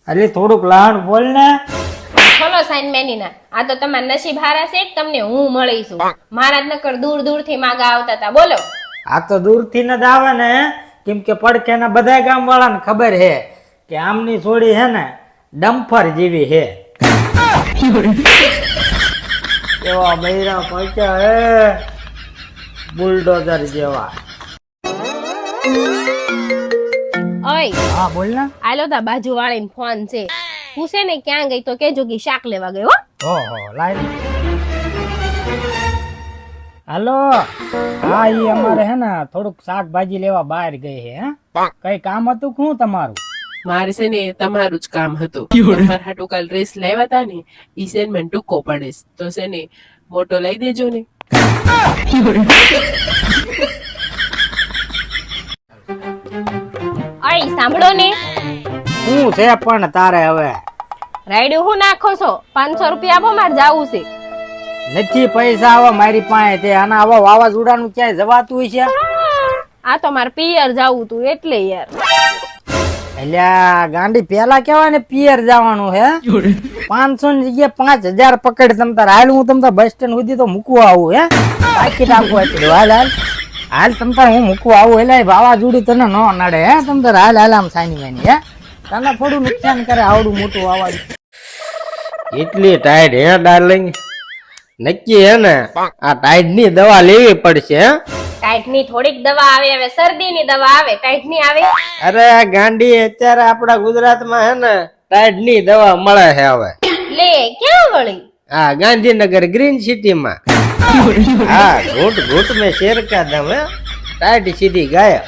અરે થોડુંક લહાણ બોલ ને. ખોલો સાઈન મેનીના. આ તો તમારા નસીબ હારા છે કે તમને હું મળીશું. મારા જ નકર દૂર દૂરથી માગા આવતા હતા. બોલો. આ તો દૂરથી ન જ આવે ને, કેમ કે પડખેના બધા ગામ વાળાને ખબર હે કે આમની છોડી હે ને ડમ્ફર જેવી હે. એવા બૈરા પહોંચ્યા હે બુલડોઝર જેવા. ઓય હા બોલ ને. આલો તા બાજુ વાળીને ફોન છે. પૂછે ને ક્યાં ગઈ તો કેજો કે શાક લેવા ગઈ હો. ઓહો લાઈ. હાલો. હા ઈ અમારે હે ને થોડુંક શાકભાજી લેવા બહાર ગઈ હે. હે કઈ કામ હતું શું તમારું? મારે છે ને તમારું જ કામ હતું. તમારા હાટુ કાલ ડ્રેસ લાવ્યા હતા ને ઈ છે ને મને ટૂંકો પડે છે. તો છે ને મોટો લઈ દેજો ને. ઓય સાંભળો ને. શું છે પણ તારે હવે? રાયડું હું નાખો છો? 500 રૂપિયા આપો, મારે જાવું છે. નથી પૈસા આવા મારી પાસે. તે આના આવા વાવાઝોડાનું ક્યાંય જવાતું હોય છે? આ તો મારે પિયર જાવું તું એટલે યાર. એટલે ગાંડી પેલા કેવાય ને પિયર જવાનું હે. 500 ની જગ્યાએ 5000 પકડ. તમ તાર હાલ હું તમ તાર બસ સ્ટેન્ડ સુધી તો મૂકવા આવું. હે પાકીટ આપવું એટલે હાલ હાલ હાલ તમ તાર હું મૂકવા આવું. એટલે વાવાઝોડું તને ન નડે. હે તમ તાર હાલ હાલ આમ સાની માની. હે તને થોડું નુકસાન કરે આવડું મોટું વાવાઝોડું. એટલી ટાઈડ હે ડાર્લિંગ. નક્કી હે ને આ ટાઈડ ની દવા લેવી પડશે. હે ટાઈટ ની થોડીક દવા આવે, હવે શરદી ની દવા આવે, ટાઈટ ની આવે. અરે ગાંડી અત્યારે આપડા ગુજરાતમાં હે ને ટાઈડ ની દવા મળે છે હવે. લે ક્યાં વળી? હા ગાંધીનગર ગ્રીન સિટી માં. હા ઘૂંટ ઘૂંટ મેં શેર કા દમ. હે ટાઈડ સીધી ગાયબ.